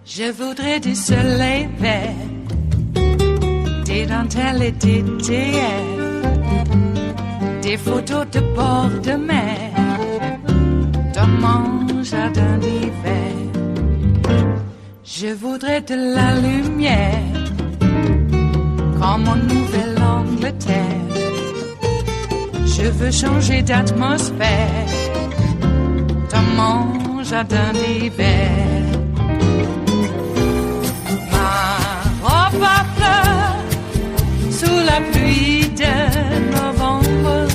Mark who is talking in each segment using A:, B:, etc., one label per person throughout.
A: Je voudrais du soleil vert, des dentelles et des théières, des photos de bord de mer, dans mon jardin d'hiver. Je voudrais de la lumière, comme en Nouvelle-Angleterre. Je veux changer d'atmosphère, dans mon jardin d'hiver. Ma fleur, sous la pluie de novembre,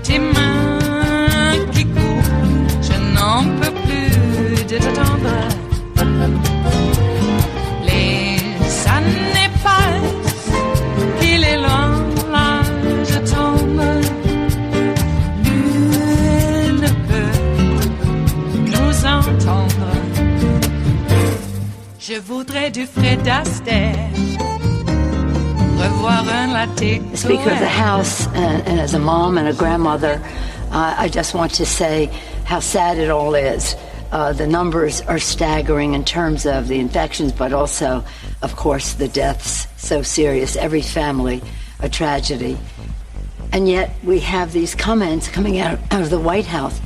A: tes mains qui courent, je n'en peux plus de t'attendre. Les années passent, il est loin, là je tombe. Nul ne peut nous entendre. Je voudrais du Fred Astaire, revoir un latte.
B: Speaker of the House, and as a mom and a grandmother, I just want to say how sad it all is. The numbers are staggering in terms of the infections, but also, of course, the deaths. So serious. Every family, a tragedy. And yet we have these comments coming out of the White House.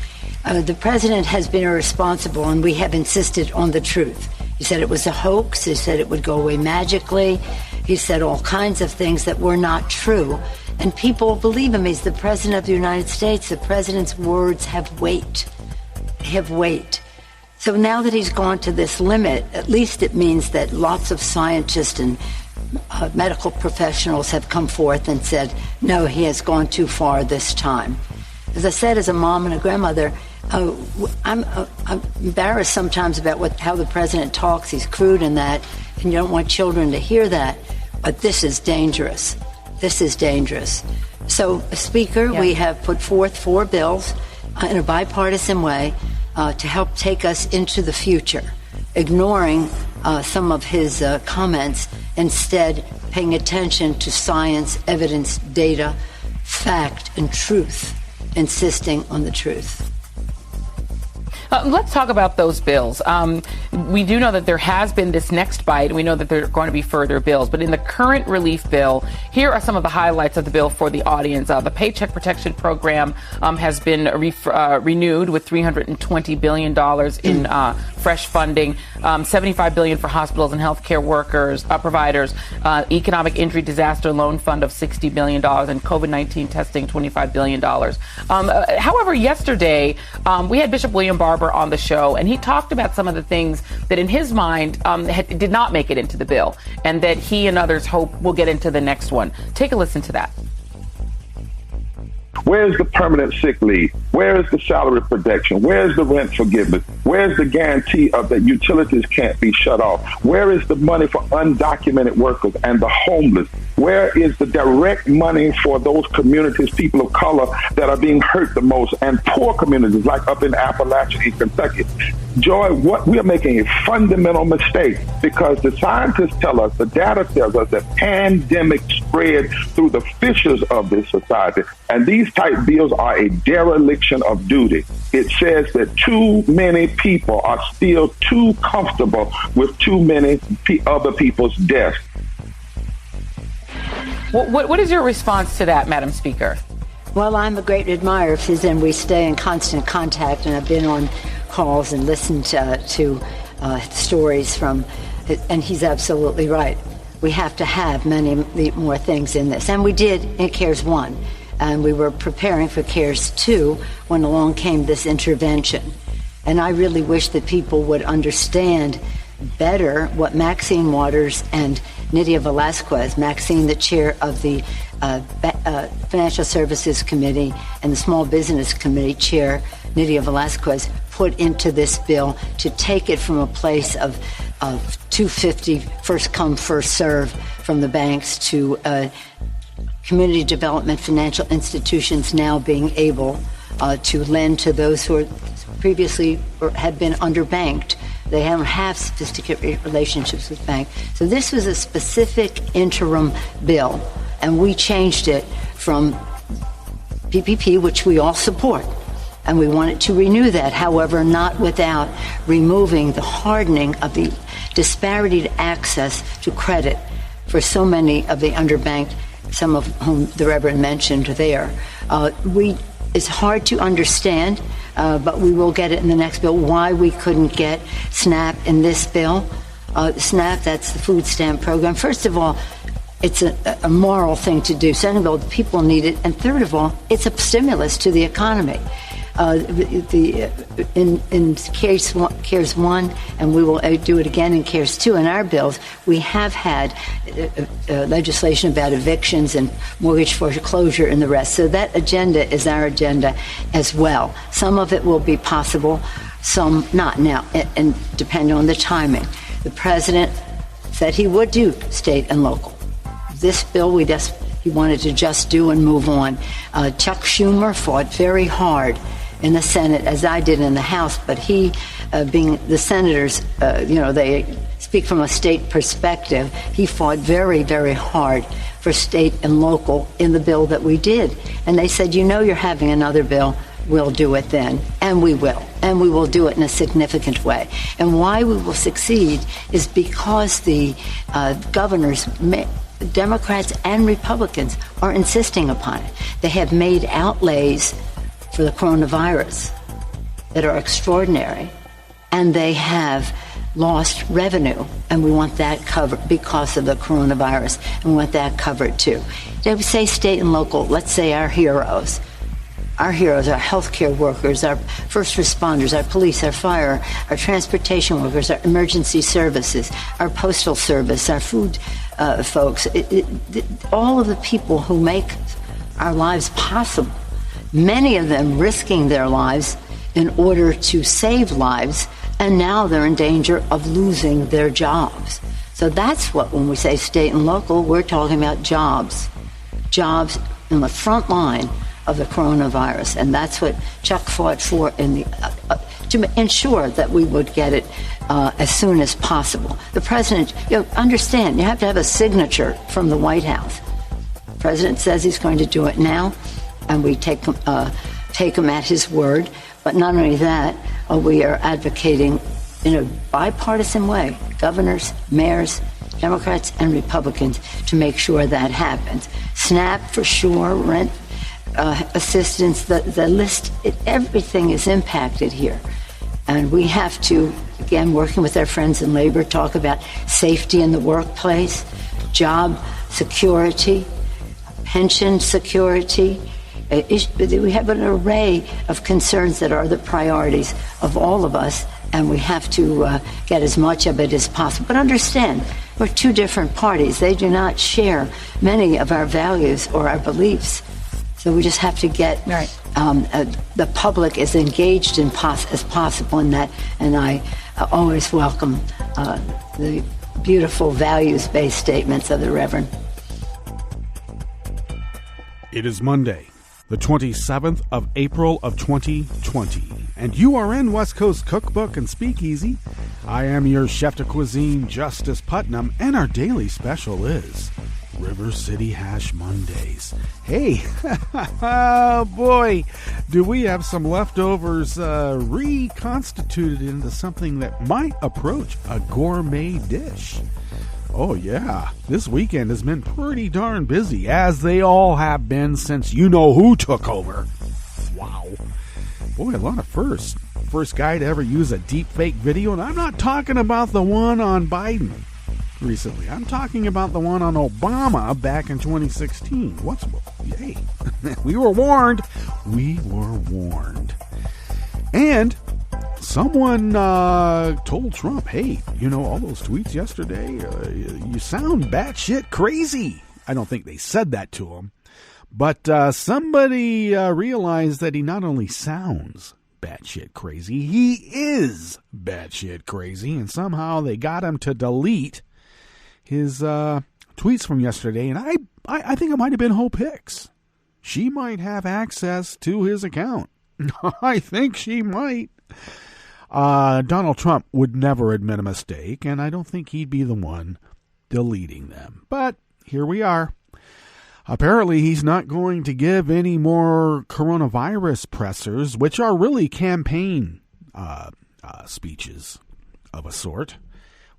B: The president has been irresponsible, and we have insisted on the truth. He said it was a hoax. He said it would go away magically. He said all kinds of things that were not true. And people believe him. He's the president of the United States. The president's words have weight. So now that he's gone to this limit, at least it means that lots of scientists and medical professionals have come forth and said, no, he has gone too far this time. As I said, as a mom and a grandmother, I'm embarrassed sometimes about how the president talks. He's crude in that, and you don't want children to hear that. But this is dangerous. This is dangerous. So, Speaker, we have put forth 4 bills in a bipartisan way to help take us into the future, ignoring some of his comments, instead paying attention to science, evidence, data, fact, and truth, insisting on the truth.
C: Let's talk about those bills. We do know that there has been this next bite, and we know that there are going to be further bills. But in the current relief bill, here are some of the highlights of the bill for the audience. The Paycheck Protection Program has been renewed with $320 billion in fresh funding, $75 billion for hospitals and healthcare workers, providers, economic injury disaster loan fund of $60 billion, and COVID-19 testing, $25 billion. However, yesterday, we had Bishop William Barber on the show, and he talked about some of the things that in his mind did not make it into the bill, and that he and others hope will get into the next one. Take a listen to that.
D: Where's the permanent sick leave? Where is the salary protection? Where's the rent forgiveness? Where's the guarantee of that utilities can't be shut off? Where is the money for undocumented workers and the homeless? Where is the direct money for those communities, people of color, that are being hurt the most, and poor communities like up in Appalachia and Kentucky? Joy, we are making a fundamental mistake, because the scientists tell us, the data tells us that pandemic spread through the fissures of this society. And these type bills are a dereliction of duty. It says that too many people are still too comfortable with too many other people's deaths.
C: What is your response to that, Madam Speaker?
B: Well, I'm a great admirer of his, and we stay in constant contact, and I've been on calls and listened to stories from, and he's absolutely right. We have to have many more things in this. And we did in CARES 1, and we were preparing for CARES 2 when along came this intervention. And I really wish that people would understand better what Maxine Waters and Nydia Velasquez, Maxine, the chair of the Financial Services Committee, and the Small Business Committee chair, Nydia Velasquez, put into this bill to take it from a place of $250 first come, first serve from the banks to community development financial institutions now being able to lend to those who are previously had been underbanked. They don't have sophisticated relationships with banks. So this was a specific interim bill, and we changed it from PPP, which we all support, and we wanted to renew that, however, not without removing the hardening of the disparity to access to credit for so many of the underbanked, some of whom the Reverend mentioned there. It's hard to understand, but we will get it in the next bill, why we couldn't get SNAP in this bill. SNAP, that's the food stamp program. First of all, it's a moral thing to do. Second of all, the people need it. And third of all, it's a stimulus to the economy. In CARES 1, and we will do it again in CARES 2, in our bills, we have had legislation about evictions and mortgage foreclosure and the rest. So that agenda is our agenda as well. Some of it will be possible, some not. Now, and depending on the timing. The president said he would do state and local. This bill, he wanted to just do and move on. Chuck Schumer fought very hard in the Senate, as I did in the House, but he, being the senators, they speak from a state perspective, he fought very, very hard for state and local in the bill that we did. And they said, you're having another bill, we'll do it then. And we will. And we will do it in a significant way. And why we will succeed is because the governors, Democrats and Republicans, are insisting upon it. They have made outlays for the coronavirus that are extraordinary, and they have lost revenue, and we want that covered because of the coronavirus, and we want that covered too. They would say state and local, let's say our heroes, our healthcare workers, our first responders, our police, our fire, our transportation workers, our emergency services, our postal service, our food folks, all of the people who make our lives possible, many of them risking their lives in order to save lives, and now they're in danger of losing their jobs. So that's what, when we say state and local, we're talking about jobs in the front line of the coronavirus, and that's what Chuck fought for to ensure that we would get it as soon as possible. The president, understand, you have to have a signature from the White House. The president says he's going to do it now, and we take him at his word. But not only that, we are advocating in a bipartisan way, governors, mayors, Democrats, and Republicans, to make sure that happens. SNAP for sure, rent assistance, the list, everything is impacted here. And we have to, again, working with our friends in labor, talk about safety in the workplace, job security, pension security. We have an array of concerns that are the priorities of all of us, and we have to get as much of it as possible. But understand, we're two different parties. They do not share many of our values or our beliefs. So we just have to get the public as engaged as possible in that. And I always welcome the beautiful values-based statements of the Reverend.
E: It is Monday, the 27th of April of 2020, and you are in West Coast Cookbook and Speakeasy. I am your chef de cuisine, Justice Putnam, and our daily special is River City Hash Mondays. Hey, boy, do we have some leftovers reconstituted into something that might approach a gourmet dish. Oh yeah, this weekend has been pretty darn busy, as they all have been since you-know-who took over. Wow. Boy, a lot of firsts. First guy to ever use a deepfake video, and I'm not talking about the one on Biden recently. I'm talking about the one on Obama back in 2016. Hey, we were warned. We were warned. And someone told Trump, hey, all those tweets yesterday, you sound batshit crazy. I don't think they said that to him. But somebody realized that he not only sounds batshit crazy, he is batshit crazy. And somehow they got him to delete his tweets from yesterday. And I think it might have been Hope Hicks. She might have access to his account. I think she might. Donald Trump would never admit a mistake, and I don't think he'd be the one deleting them. But here we are. Apparently, he's not going to give any more coronavirus pressers, which are really campaign speeches of a sort.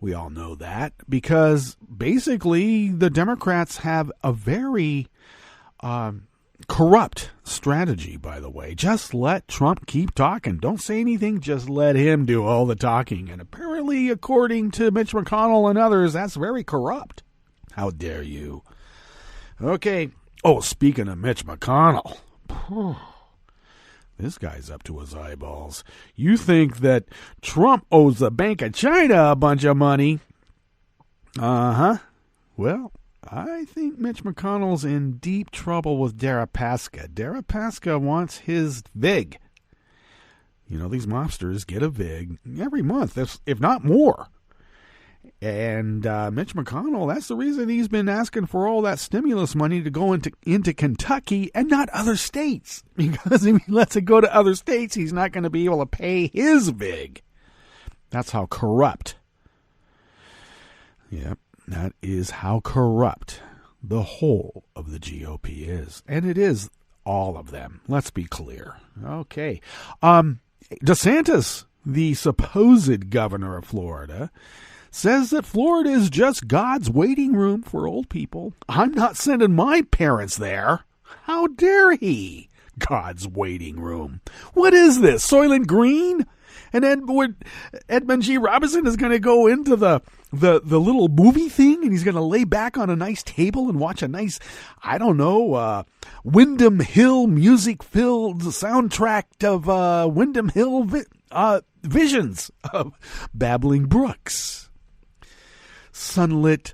E: We all know that, because basically the Democrats have a very corrupt strategy, by the way. Just let Trump keep talking. Don't say anything. Just let him do all the talking. And apparently, according to Mitch McConnell and others, that's very corrupt. How dare you? Okay. Oh, speaking of Mitch McConnell, this guy's up to his eyeballs. You think that Trump owes the Bank of China a bunch of money? Uh-huh. Well, I think Mitch McConnell's in deep trouble with Deripaska. Deripaska wants his VIG. You know, these mobsters get a VIG every month, if not more. And Mitch McConnell, that's the reason he's been asking for all that stimulus money to go into Kentucky and not other states. Because if he lets it go to other states, he's not going to be able to pay his VIG. That's how corrupt. Yep, that is how corrupt the whole of the GOP is. And it is all of them. Let's be clear. Okay. DeSantis, the supposed governor of Florida, says that Florida is just God's waiting room for old people. I'm not sending my parents there. How dare he? God's waiting room. What is this, Soylent Green? And Edmund G. Robinson is going to go into the little movie thing, and he's going to lay back on a nice table and watch a nice, I don't know, Windham Hill music-filled soundtrack of Windham Hill visions of babbling brooks, sunlit,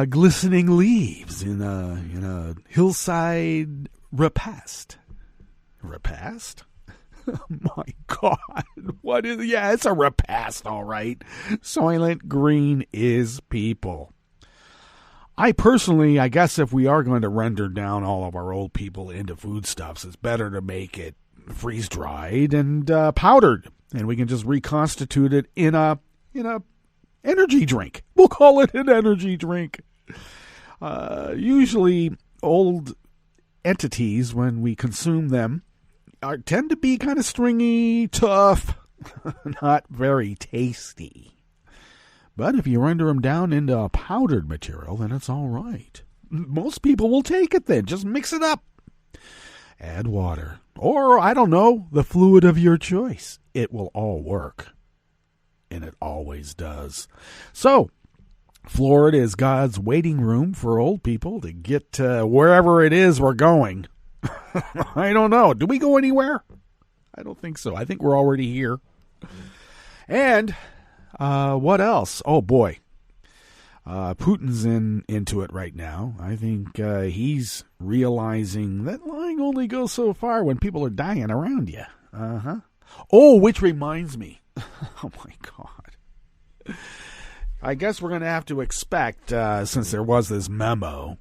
E: glistening leaves in a hillside repast. Repast? Oh my God. What is, yeah, it's a repast, all right. Soylent Green is people. I personally, I guess if we are going to render down all of our old people into foodstuffs, it's better to make it freeze-dried and powdered. And we can just reconstitute it in a energy drink. We'll call it an energy drink. Usually old entities, when we consume them, tend to be kind of stringy, tough, not very tasty. But if you render them down into a powdered material, then it's all right. Most people will take it then. Just mix it up. Add water. Or, I don't know, the fluid of your choice. It will all work. And it always does. So, Florida is God's waiting room for old people to get to wherever it is we're going. I don't know. Do we go anywhere? I don't think so. I think we're already here. And what else? Oh, boy. Putin's into it right now. I think he's realizing that lying only goes so far when people are dying around you. Uh-huh. Oh, which reminds me. Oh, my God. I guess we're going to have to expect, since there was this memo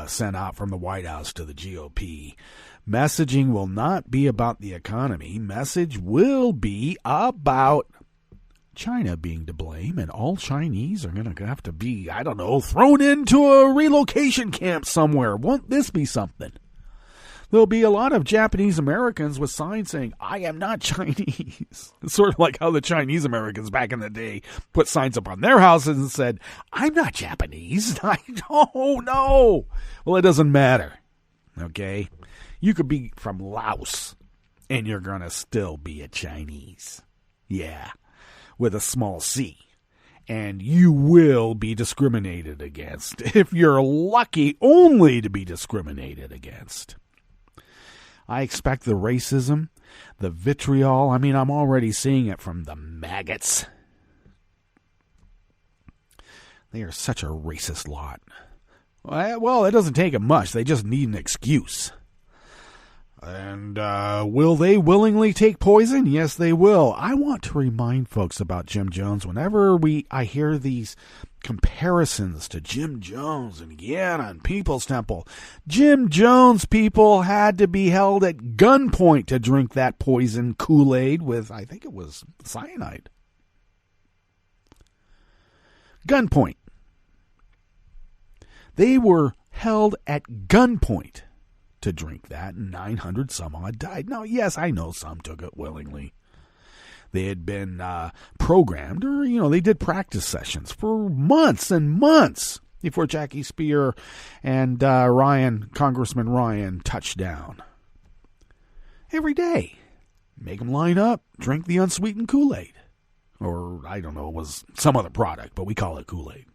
E: sent out from the White House to the GOP, messaging will not be about the economy. Message will be about China being to blame, and all Chinese are going to have to be, I don't know, thrown into a relocation camp somewhere. Won't this be something? There'll be a lot of Japanese Americans with signs saying, I am not Chinese. It's sort of like how the Chinese Americans back in the day put signs up on their houses and said, I'm not Japanese. I don't know. Well, it doesn't matter. Okay? You could be from Laos, and you're going to still be a Chinese. Yeah. With a small c. And you will be discriminated against. If you're lucky, only to be discriminated against. I expect the racism, the vitriol. I mean, I'm already seeing it from the maggots. They are such a racist lot. Well, it doesn't take them much. They just need an excuse. And will they willingly take poison? Yes, they will. I want to remind folks about Jim Jones. Whenever I hear these comparisons to Jim Jones and Guyana and People's Temple, Jim Jones people had to be held at gunpoint to drink that poison Kool-Aid with, I think it was cyanide. Gunpoint. They were held at gunpoint to drink that, and 900 some odd died. Now, yes, I know some took it willingly. They had been programmed, or, they did practice sessions for months and months before Jackie Spear and Congressman Ryan touched down. Every day. Make them line up, drink the unsweetened Kool-Aid. Or, I don't know, it was some other product, but we call it Kool-Aid.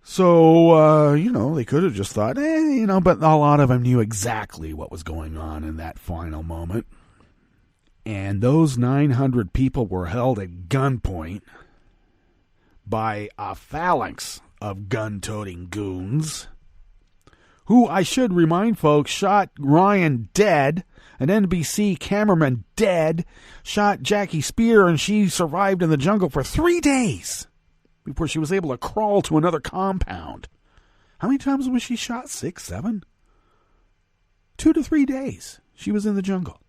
E: So, they could have just thought, but a lot of them knew exactly what was going on in that final moment. And those 900 people were held at gunpoint by a phalanx of gun-toting goons, who, I should remind folks, shot Ryan dead, an NBC cameraman dead, shot Jackie Spear, and she survived in the jungle for 3 days before she was able to crawl to another compound. How many times was she shot? 6, 7? 2 to 3 days she was in the jungle.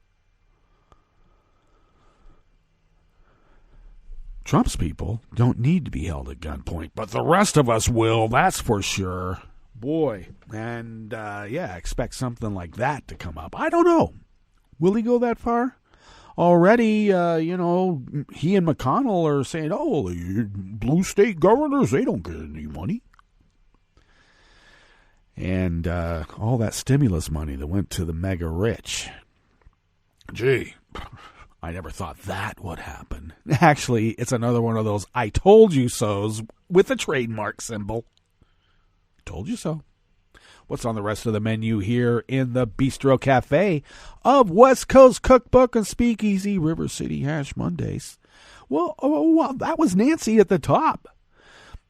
E: Trump's people don't need to be held at gunpoint, but the rest of us will, that's for sure. Boy, and expect something like that to come up. I don't know. Will he go that far? Already, he and McConnell are saying, the blue state governors, they don't get any money. And all that stimulus money that went to the mega rich. Gee, I never thought that would happen. Actually, it's another one of those I told you so's with a trademark symbol. Told you so. What's on the rest of the menu here in the Bistro Cafe of West Coast Cookbook and Speakeasy River City Hash Mondays? Well, that was Nancy at the top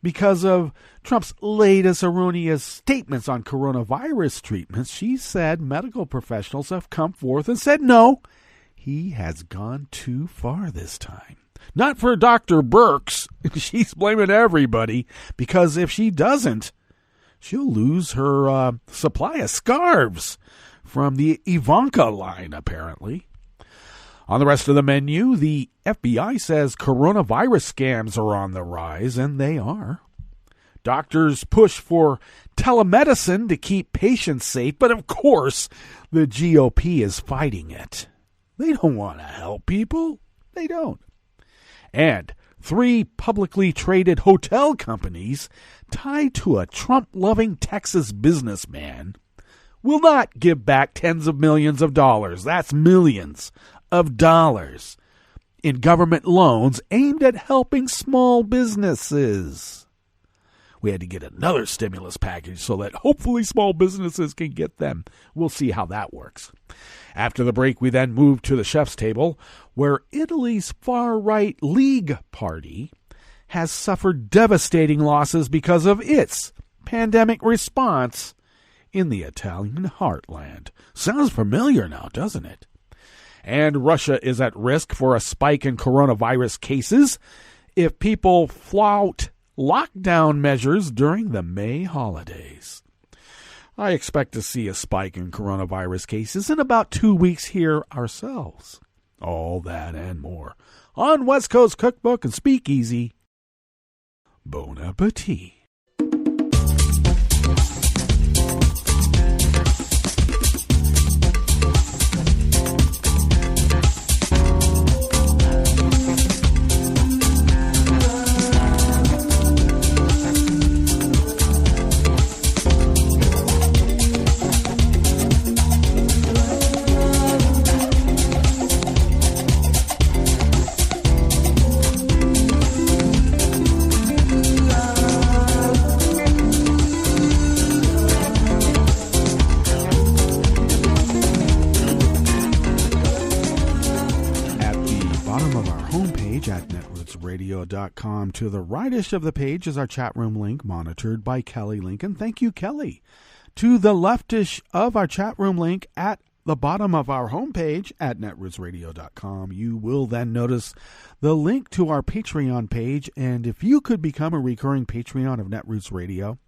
E: because of Trump's latest erroneous statements on coronavirus treatments. She said medical professionals have come forth and said, no, he has gone too far this time. Not for Dr. Birx. She's blaming everybody because if she doesn't, she'll lose her supply of scarves from the Ivanka line, apparently. On the rest of the menu, the FBI says coronavirus scams are on the rise, and they are. Doctors push for telemedicine to keep patients safe, but of course, the GOP is fighting it. They don't want to help people. They don't. And 3 publicly traded hotel companies tied to a Trump-loving Texas businessman will not give back tens of millions of dollars. That's millions of dollars in government loans aimed at helping small businesses. We had to get another stimulus package so that hopefully small businesses can get them. We'll see how that works. After the break, we then move to the chef's table, where Italy's far-right League Party has suffered devastating losses because of its pandemic response in the Italian heartland. Sounds familiar now, doesn't it? And Russia is at risk for a spike in coronavirus cases if people flout lockdown measures during the May holidays. I expect to see a spike in coronavirus cases in about 2 weeks here ourselves. All that and more on West Coast Cookbook and Speakeasy. Bon appetit. netrootsradio.com. To the rightish of the page is our chat room link, monitored by Kelly Lincoln. Thank you, Kelly. To the leftish of our chat room link at the bottom of our homepage at netrootsradio.com, you will then notice the link to our Patreon page. And if you could become a recurring Patreon of Netroots Radio,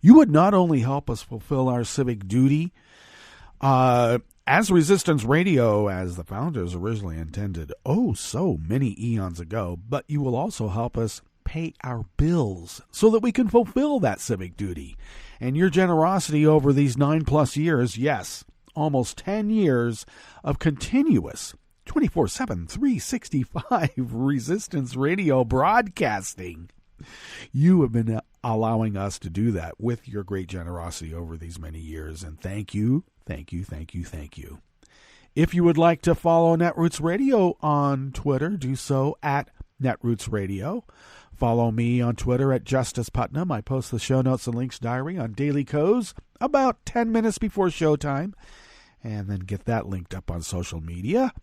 E: you would not only help us fulfill our civic duty as Resistance Radio, as the founders originally intended, so many eons ago, but you will also help us pay our bills so that we can fulfill that civic duty. And your generosity over these 9+ years, yes, almost 10 years of continuous 24/7, 365 Resistance Radio broadcasting. You have been allowing us to do that with your great generosity over these many years, and thank you, thank you, thank you, thank you. If you would like to follow Netroots Radio on Twitter, do so at Netroots Radio. Follow me on Twitter at Justice Putnam. I post the show notes and links diary on Daily Co's about 10 minutes before showtime, and then get that linked up on social media.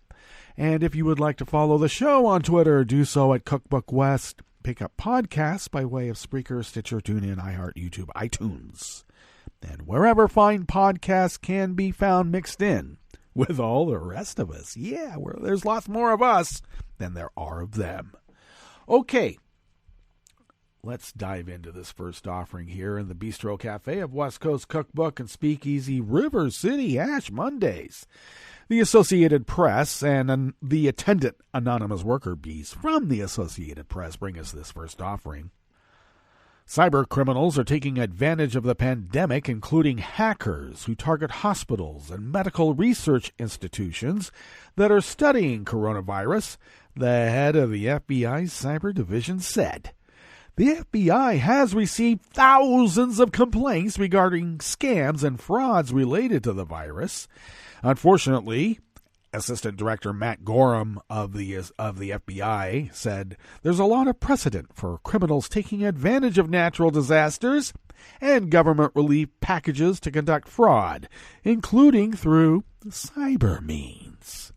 E: And if you would like to follow the show on Twitter, do so at Cookbook West. Pick up podcasts by way of Spreaker, Stitcher, TuneIn, iHeart, YouTube, iTunes, and wherever fine podcasts can be found mixed in with all the rest of us. Yeah, there's lots more of us than there are of them. Okay, let's dive into this first offering here in the Bistro Cafe of West Coast Cookbook and Speakeasy, River City Ash Mondays. The Associated Press and the attendant anonymous worker bees from the Associated Press bring us this first offering. Cyber criminals are taking advantage of the pandemic, including hackers who target hospitals and medical research institutions that are studying coronavirus, the head of the FBI's Cyber Division said. The FBI has received thousands of complaints regarding scams and frauds related to the virus. Unfortunately, Assistant Director Matt Gorham of the FBI said there's a lot of precedent for criminals taking advantage of natural disasters and government relief packages to conduct fraud, including through cyber means.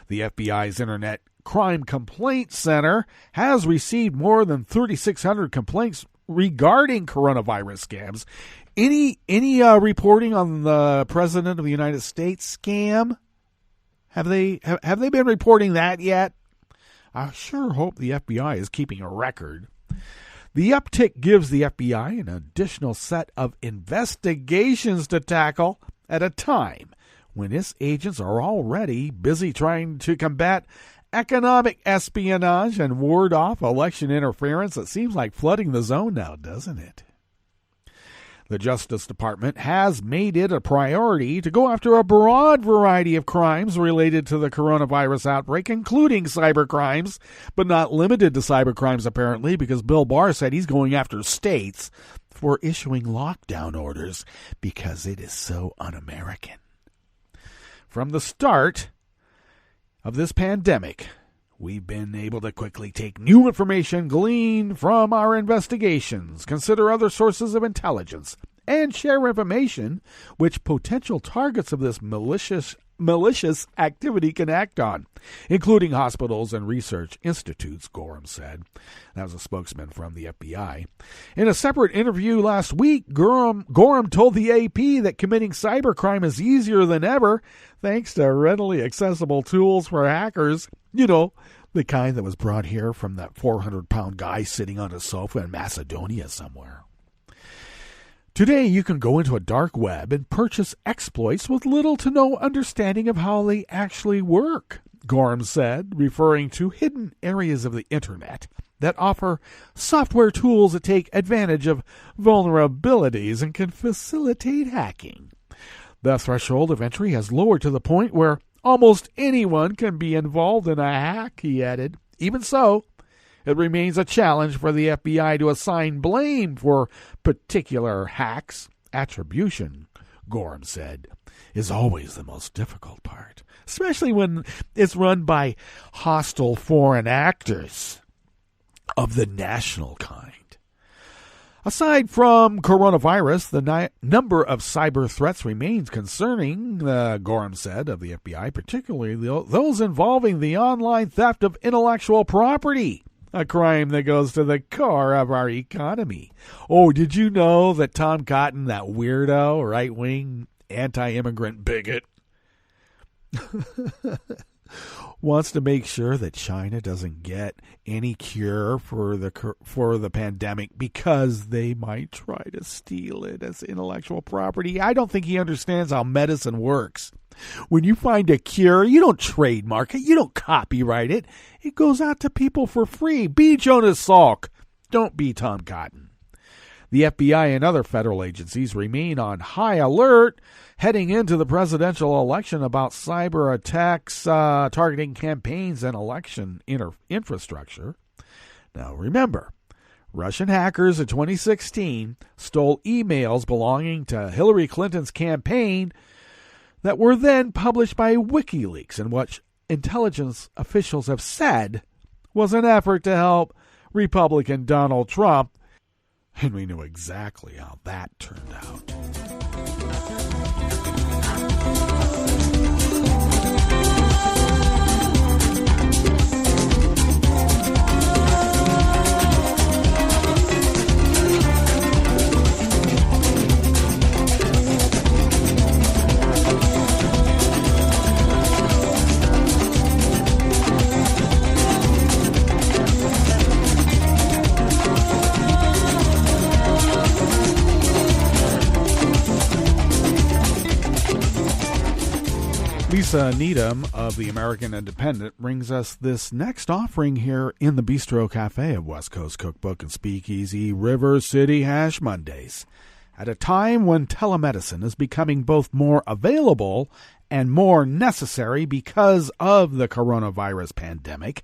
E: The FBI's Internet Crime Complaint Center has received more than 3,600 complaints regarding coronavirus scams. Any reporting on the President of the United States scam? Have they been reporting that yet? I sure hope the FBI is keeping a record. The uptick gives the FBI an additional set of investigations to tackle at a time when its agents are already busy trying to combat economic espionage and ward off election interference. It seems like flooding the zone now, doesn't it? The Justice Department has made it a priority to go after a broad variety of crimes related to the coronavirus outbreak, including cyber crimes, but not limited to cyber crimes, apparently, because Bill Barr said he's going after states for issuing lockdown orders because it is so un-American. From the start of this pandemic, we've been able to quickly take new information gleaned from our investigations, consider other sources of intelligence, and share information which potential targets of this malicious activity can act on, including hospitals and research institutes, Gorham said. That was a spokesman from the FBI. In a separate interview last week, Gorham told the AP that committing cybercrime is easier than ever thanks to readily accessible tools for hackers. You know, the kind that was brought here from that 400-pound guy sitting on a sofa in Macedonia somewhere. Today, you can go into a dark web and purchase exploits with little to no understanding of how they actually work, Gorham said, referring to hidden areas of the Internet that offer software tools that take advantage of vulnerabilities and can facilitate hacking. The threshold of entry has lowered to the point where almost anyone can be involved in a hack, he added. Even so, it remains a challenge for the FBI to assign blame for particular hacks. Attribution, Gorham said, is always the most difficult part, especially when it's run by hostile foreign actors of the national kind. Aside from coronavirus, the number of cyber threats remains concerning, Gorham said of the FBI, particularly those involving the online theft of intellectual property. a crime that goes to the core of our economy. Oh, did you know that Tom Cotton, that weirdo, right-wing, anti-immigrant bigot, wants to make sure that China doesn't get any cure for the pandemic because they might try to steal it as intellectual property? I don't think he understands how medicine works. When you find a cure, you don't trademark it, you don't copyright it. It goes out to people for free. Be Jonas Salk. Don't be Tom Cotton. The FBI and other federal agencies remain on high alert heading into the presidential election about cyber attacks targeting campaigns and election infrastructure. Now remember, Russian hackers in 2016 stole emails belonging to Hillary Clinton's campaign that were then published by WikiLeaks, in which intelligence officials have said was an effort to help Republican Donald Trump. And we know exactly how that turned out. Lisa Needham of the American Independent brings us this next offering here in the Bistro Cafe of West Coast Cookbook and Speakeasy, River City Hash Mondays. At a time when telemedicine is becoming both more available and more necessary because of the coronavirus pandemic,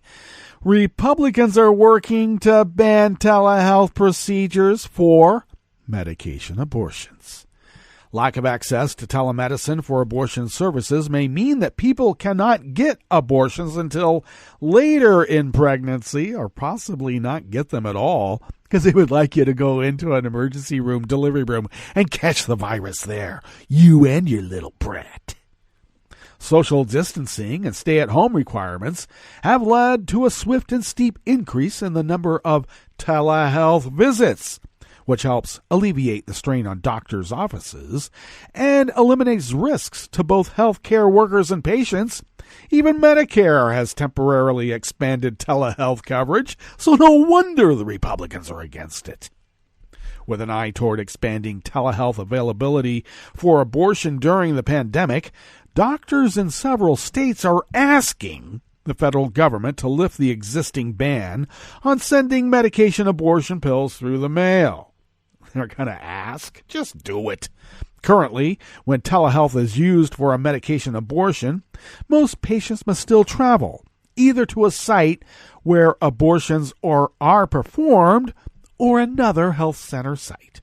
E: Republicans are working to ban telehealth procedures for medication abortions. Lack of access to telemedicine for abortion services may mean that people cannot get abortions until later in pregnancy, or possibly not get them at all, because they would like you to go into an emergency room, delivery room, and catch the virus there, you and your little brat. Social distancing and stay-at-home requirements have led to a swift and steep increase in the number of telehealth visits, which helps alleviate the strain on doctors' offices and eliminates risks to both healthcare workers and patients. Even Medicare has temporarily expanded telehealth coverage, so no wonder the Republicans are against it. With an eye toward expanding telehealth availability for abortion during the pandemic, doctors in several states are asking the federal government to lift the existing ban on sending medication abortion pills through the mail. They're going to ask. Just do it. Currently, when telehealth is used for a medication abortion, most patients must still travel, either to a site where abortions are performed or another health center site.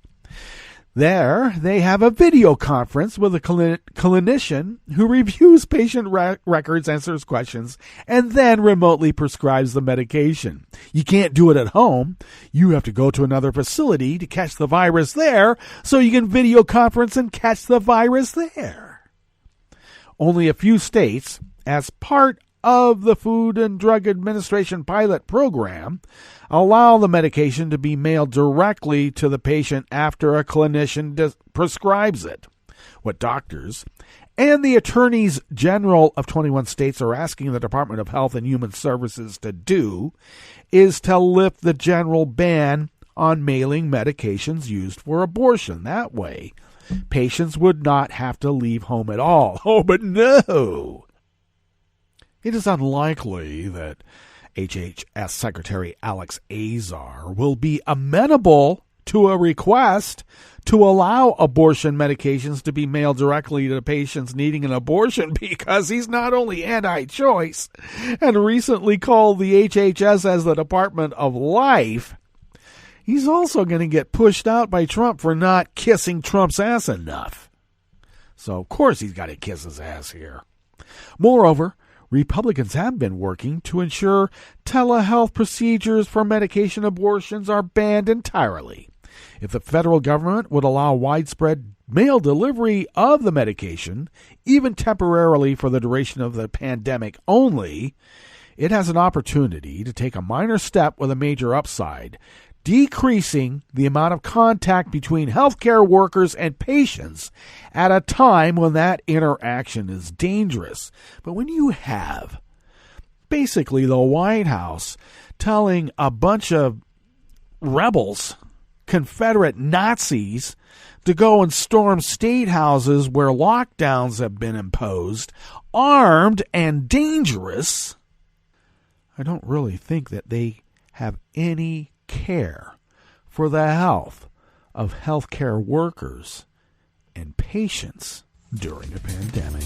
E: There, they have a video conference with a clinician who reviews patient records, answers questions, and then remotely prescribes the medication. You can't do it at home. You have to go to another facility to catch the virus there, so you can video conference and catch the virus there. Only a few states, as part of the Food and Drug Administration pilot program, allow the medication to be mailed directly to the patient after a clinician prescribes it. What doctors and the attorneys general of 21 states are asking the Department of Health and Human Services to do is to lift the general ban on mailing medications used for abortion. That way, patients would not have to leave home at all. Oh, but no! It is unlikely that HHS Secretary Alex Azar will be amenable to a request to allow abortion medications to be mailed directly to patients needing an abortion, because he's not only anti-choice and recently called the HHS as the Department of Life, he's also going to get pushed out by Trump for not kissing Trump's ass enough. So, of course, he's got to kiss his ass here. Moreover, Republicans have been working to ensure telehealth procedures for medication abortions are banned entirely. If the federal government would allow widespread mail delivery of the medication, even temporarily for the duration of the pandemic only, it has an opportunity to take a minor step with a major upside, decreasing the amount of contact between healthcare workers and patients at a time when that interaction is dangerous. But when you have basically the White House telling a bunch of rebels, Confederate Nazis, to go and storm state houses where lockdowns have been imposed, armed and dangerous, I don't really think that they have any care for the health of healthcare workers and patients during a pandemic.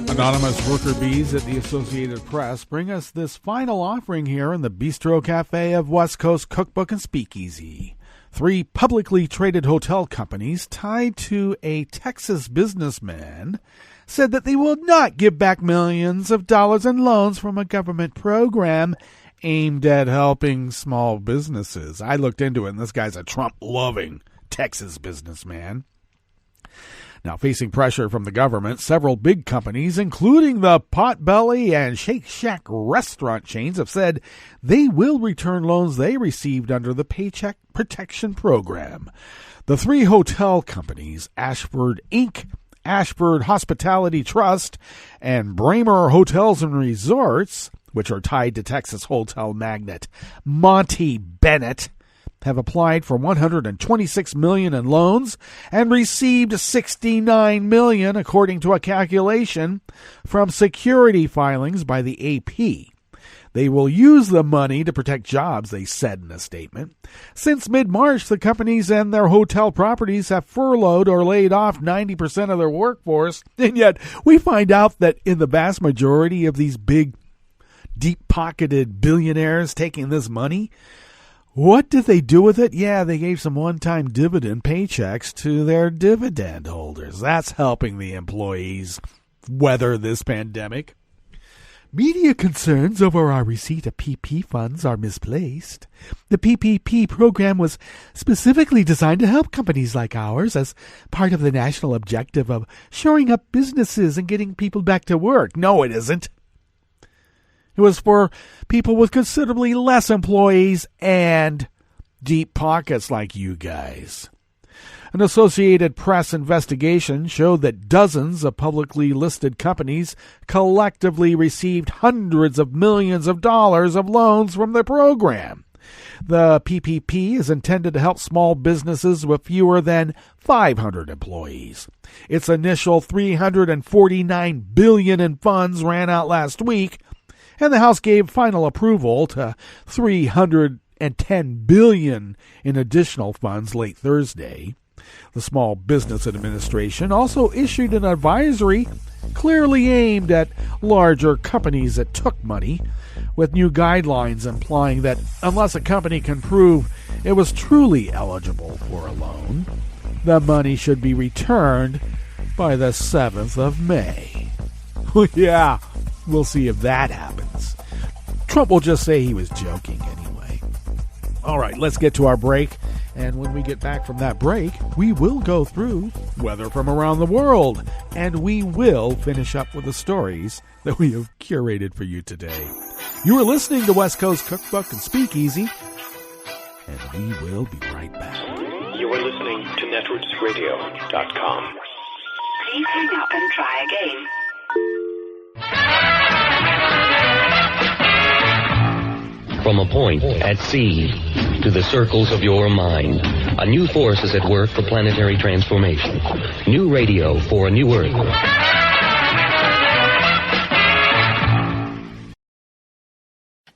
E: Anonymous worker bees at the Associated Press bring us this final offering here in the Bistro Cafe of West Coast Cookbook and Speakeasy. 3 publicly traded hotel companies tied to a Texas businessman said that they will not give back millions of dollars in loans from a government program aimed at helping small businesses. I looked into it, and this guy's a Trump-loving Texas businessman. Now, facing pressure from the government, several big companies, including the Potbelly and Shake Shack restaurant chains, have said they will return loans they received under the Paycheck Protection Program. The 3 hotel companies, Ashford Inc., Ashford Hospitality Trust, and Braemar Hotels and Resorts, which are tied to Texas hotel magnate Monty Bennett, have applied for $126 million in loans and received $69 million, according to a calculation from security filings by the AP. They will use the money to protect jobs, they said in a statement. Since mid-March, the companies and their hotel properties have furloughed or laid off 90% of their workforce, and yet we find out that in the vast majority of these big, deep-pocketed billionaires taking this money, what did they do with it? Yeah, they gave some one-time dividend paychecks to their dividend holders. That's helping the employees weather this pandemic. Media concerns over our receipt of PP funds are misplaced. The PPP program was specifically designed to help companies like ours as part of the national objective of shoring up businesses and getting people back to work. No, it isn't. It was for people with considerably less employees and deep pockets like you guys. An Associated Press investigation showed that dozens of publicly listed companies collectively received hundreds of millions of dollars of loans from the program. The PPP is intended to help small businesses with fewer than 500 employees. Its initial $349 billion in funds ran out last week, and the House gave final approval to $310 billion in additional funds late Thursday. The Small Business Administration also issued an advisory clearly aimed at larger companies that took money, with new guidelines implying that unless a company can prove it was truly eligible for a loan, the money should be returned by the 7th of May. Yeah, we'll see if that happens. Trump will just say he was joking anyway. All right, let's get to our break. And when we get back from that break, we will go through weather from around the world. And we will finish up with the stories that we have curated for you today. You are listening to West Coast Cookbook and Speakeasy. And we will be right back.
F: You are listening to netrootsradio.com.
G: Please hang up and try again.
H: From a point at sea to the circles of your mind, a new force is at work for planetary transformation. New radio for a new Earth.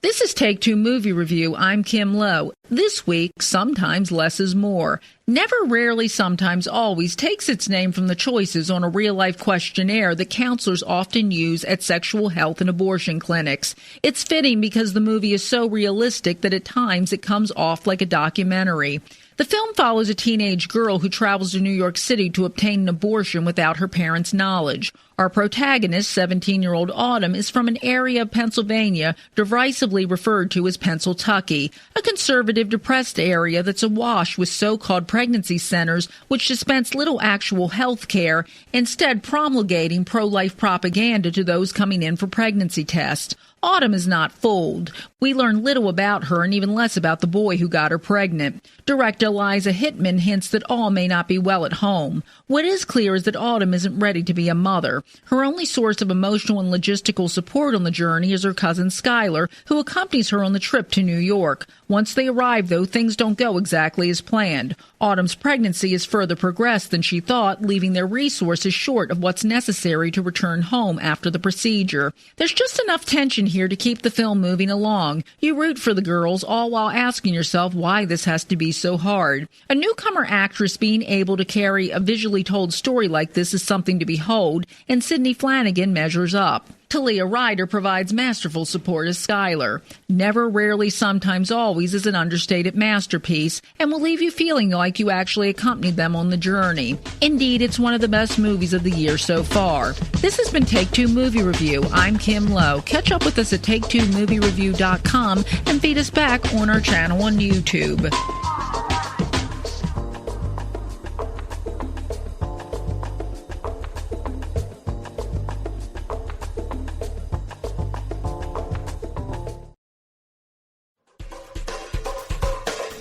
I: This is Take Two Movie Review. I'm Kim Lowe. This week, Sometimes Less is More. Never, Rarely, Sometimes, Always takes its name from the choices on a real-life questionnaire that counselors often use at sexual health and abortion clinics. It's fitting because the movie is so realistic that at times it comes off like a documentary. The film follows a teenage girl who travels to New York City to obtain an abortion without her parents' knowledge. Our protagonist, 17-year-old Autumn, is from an area of Pennsylvania derisively referred to as Pennsyltucky, a conservative, depressed area that's awash with so-called pregnancy centers which dispense little actual health care, instead promulgating pro-life propaganda to those coming in for pregnancy tests. Autumn is not fooled. We learn little about her and even less about the boy who got her pregnant. Director Eliza Hittman hints that all may not be well at home. What is clear is that Autumn isn't ready to be a mother. Her only source of emotional and logistical support on the journey is her cousin Skylar, who accompanies her on the trip to New York. Once they arrive, though, things don't go exactly as planned. Autumn's pregnancy is further progressed than she thought, leaving their resources short of what's necessary to return home after the procedure. There's just enough tension here to keep the film moving along. You root for the girls, all while asking yourself why this has to be so hard. A newcomer actress being able to carry a visually told story like this is something to behold, and Sydney Flanagan measures up. Talia Ryder provides masterful support as Skylar. Never, Rarely, Sometimes, Always is an understated masterpiece and will leave you feeling like you actually accompanied them on the journey. Indeed, it's one of the best movies of the year so far. This has been Take Two Movie Review. I'm Kim Lowe. Catch up with us at TakeTwoMovieReview.com and feed us back on our channel on YouTube.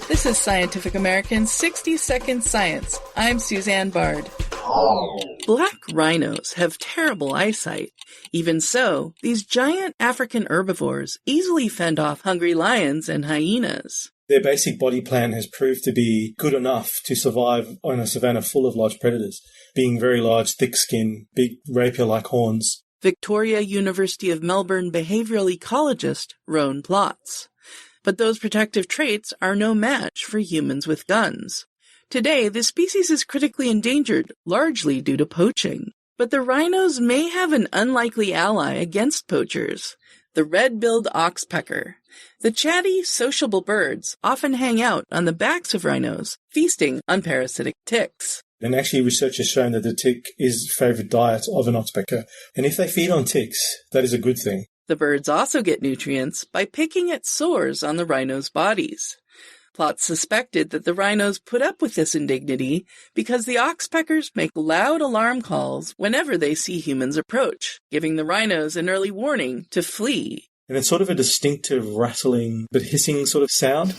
J: This is Scientific American's 60-Second Science. I'm Suzanne Bard. Black rhinos have terrible eyesight. Even so, these giant African herbivores easily fend off hungry lions and hyenas.
K: Their basic body plan has proved to be good enough to survive on a savanna full of large predators, being very large, thick skin, big rapier-like horns.
J: Victoria University of Melbourne behavioral ecologist Roan Plotz. But those protective traits are no match for humans with guns. Today, the species is critically endangered, largely due to poaching. But the rhinos may have an unlikely ally against poachers, the red-billed oxpecker. The chatty, sociable birds often hang out on the backs of rhinos, feasting on parasitic ticks.
K: And actually, research has shown that the tick is favorite diet of an oxpecker. And if they feed on ticks, that is a good thing.
J: The birds also get nutrients by picking at sores on the rhinos' bodies. Plotz suspected that the rhinos put up with this indignity because the oxpeckers make loud alarm calls whenever they see humans approach, giving the rhinos an early warning to flee.
K: And it's sort of a distinctive rattling but hissing sort of sound.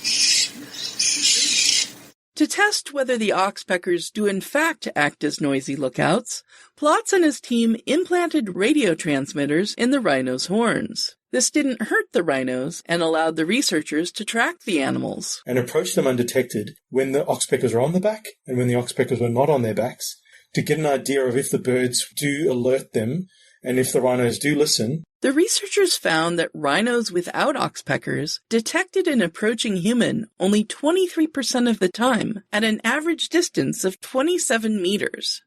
J: To test whether the oxpeckers do in fact act as noisy lookouts, Plotz and his team implanted radio transmitters in the rhinos' horns. This didn't hurt the rhinos and allowed the researchers to track the animals.
K: And approach them undetected when the oxpeckers are on the back and when the oxpeckers were not on their backs to get an idea of if the birds do alert them and if the rhinos do listen.
J: The researchers found that rhinos without oxpeckers detected an approaching human only 23% of the time at an average distance of 27 meters.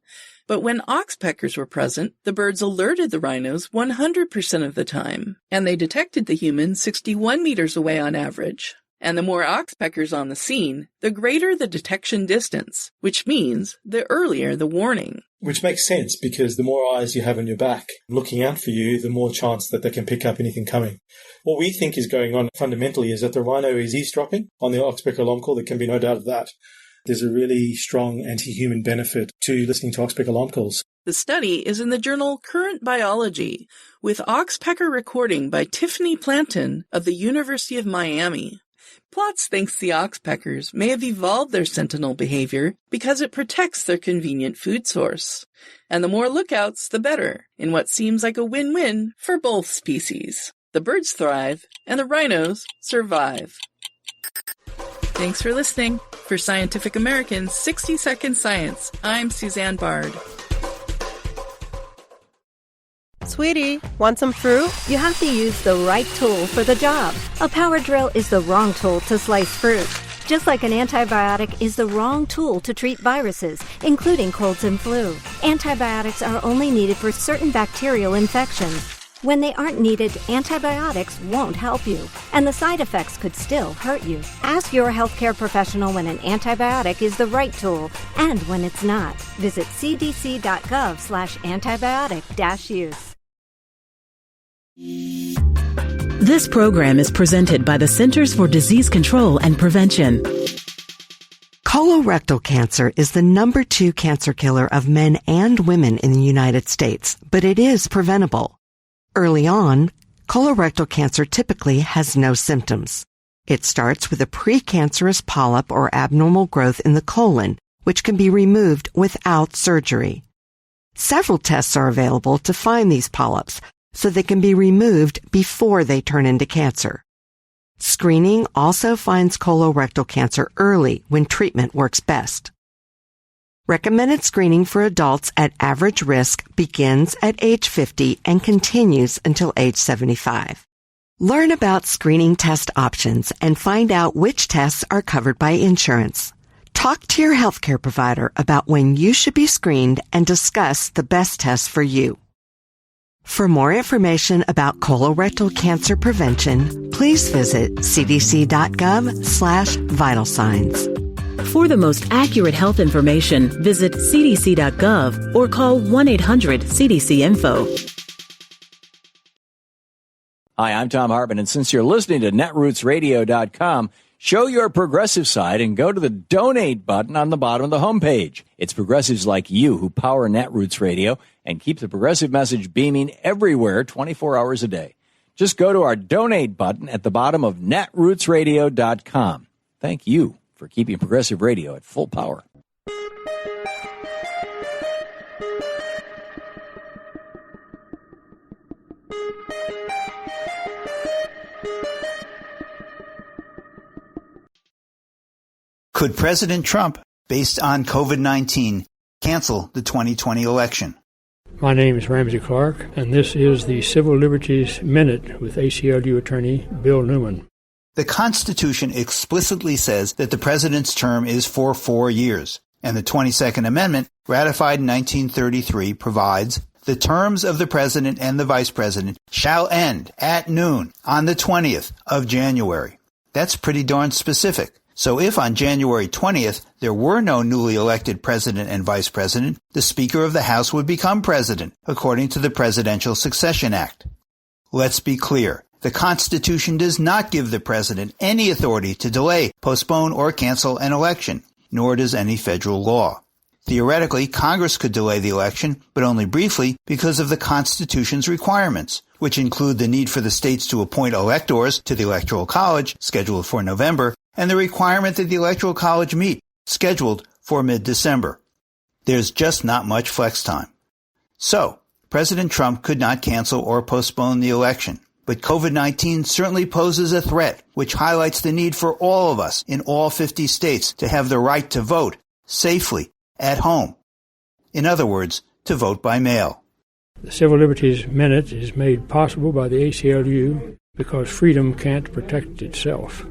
J: But when oxpeckers were present, the birds alerted the rhinos 100% of the time, and they detected the human 61 meters away on average. And the more oxpeckers on the scene, the greater the detection distance, which means the earlier the warning.
K: Which makes sense, because the more eyes you have on your back looking out for you, the more chance that they can pick up anything coming. What we think is going on fundamentally is that the rhino is eavesdropping on the oxpecker alarm call. There can be no doubt of that. There's a really strong anti-human benefit to listening to oxpecker alarm calls.
J: The study is in the journal Current Biology, with oxpecker recording by Tiffany Planton of the University of Miami. Plotz thinks the oxpeckers may have evolved their sentinel behavior because it protects their convenient food source. And the more lookouts, the better, in what seems like a win-win for both species. the birds thrive, and the rhinos survive. Thanks for listening. For Scientific American's 60-Second Science, I'm Suzanne Bard.
L: Sweetie, want some fruit?
M: You have to use the right tool for the job. A power drill is the wrong tool to slice fruit. Just like an antibiotic is the wrong tool to treat viruses, including colds and flu. Antibiotics are only needed for certain bacterial infections. When they aren't needed, antibiotics won't help you, and the side effects could still hurt you. Ask your healthcare professional when an antibiotic is the right tool and when it's not. Visit cdc.gov/antibiotic-use.
N: This program is presented by the Centers for Disease Control and Prevention.
O: Colorectal cancer is the number 2 cancer killer of men and women in the United States, but it is preventable. Early on, colorectal cancer typically has no symptoms. It starts with a precancerous polyp or abnormal growth in the colon, which can be removed without surgery. Several tests are available to find these polyps, so they can be removed before they turn into cancer. Screening also finds colorectal cancer early when treatment works best. Recommended screening for adults at average risk begins at age 50 and continues until age 75. Learn about screening test options and find out which tests are covered by insurance. Talk to your healthcare provider about when you should be screened and discuss the best tests for you. For more information about colorectal cancer prevention, please visit cdc.gov/vital signs.
N: For the most accurate health information, visit cdc.gov or call 1-800-CDC-INFO.
P: Hi, I'm Tom Hartman, and since you're listening to netrootsradio.com, show your progressive side and go to the donate button on the bottom of the homepage. It's progressives like you who power Netroots Radio and keep the progressive message beaming everywhere 24 hours a day. Just go to our donate button at the bottom of netrootsradio.com. Thank you for keeping progressive radio at full power.
Q: Could President Trump, based on COVID-19, cancel the 2020 election?
R: My name is Ramsey Clark, and this is the Civil Liberties Minute with ACLU attorney Bill Newman.
Q: The Constitution explicitly says that the president's term is for 4 years, and the 22nd Amendment, ratified in 1933, provides the terms of the president and the vice president shall end at noon on the 20th of January. That's pretty darn specific. So if on January 20th there were no newly elected president and vice president, the Speaker of the House would become president, according to the Presidential Succession Act. Let's be clear. The Constitution does not give the president any authority to delay, postpone, or cancel an election, nor does any federal law. Theoretically, Congress could delay the election, but only briefly because of the Constitution's requirements, which include the need for the states to appoint electors to the Electoral College, scheduled for November, and the requirement that the Electoral College meet, scheduled for mid-December. There's just not much flex time. So, President Trump could not cancel or postpone the election. But COVID-19 certainly poses a threat, which highlights the need for all of us in all 50 states to have the right to vote safely at home. In other words, to vote by mail.
R: The Civil Liberties Minute is made possible by the ACLU because freedom can't protect itself.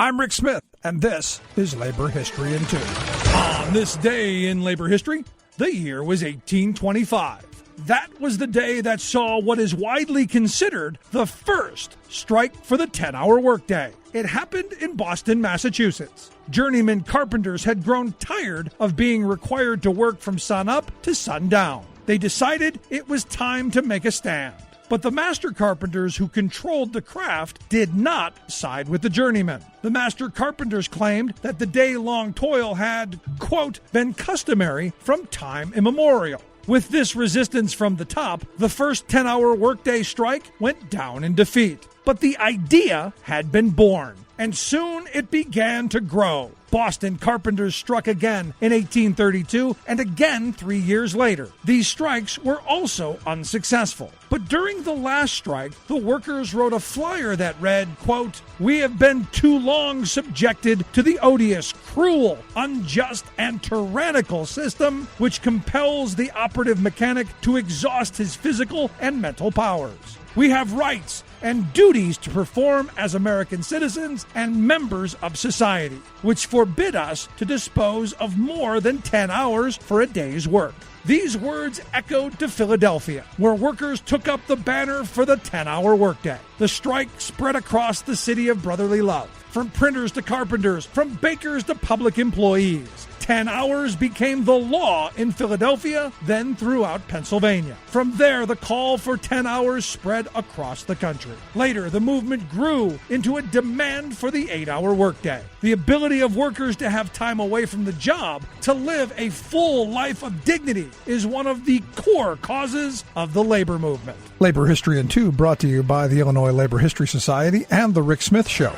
S: I'm Rick Smith, and this is Labor History in 2. On this day in labor history, the year was 1825. That was the day that saw what is widely considered the first strike for the 10-hour workday. It happened in Boston, Massachusetts. Journeyman carpenters had grown tired of being required to work from sunup to sundown. They decided it was time to make a stand. But the master carpenters who controlled the craft did not side with the journeymen. The master carpenters claimed that the day-long toil had, quote, been customary from time immemorial. With this resistance from the top, the first 10-hour workday strike went down in defeat. But the idea had been born, and soon it began to grow. Boston carpenters struck again in 1832 and again 3 years later. These strikes were also unsuccessful. But during the last strike, the workers wrote a flyer that read, quote, "We have been too long subjected to the odious, cruel, unjust, and tyrannical system which compels the operative mechanic to exhaust his physical and mental powers. We have rights and duties to perform as American citizens and members of society, which forbid us to dispose of more than 10 hours for a day's work." These words echoed to Philadelphia, where workers took up the banner for the 10-hour workday. The strike spread across the city of brotherly love, from printers to carpenters, from bakers to public employees. 10 hours became the law in Philadelphia, then throughout Pennsylvania. From there, the call for 10 hours spread across the country. Later, the movement grew into a demand for the 8-hour workday. The ability of workers to have time away from the job to live a full life of dignity is one of the core causes of the labor movement. Labor History in 2 brought to you by the Illinois Labor History Society and The Rick Smith Show.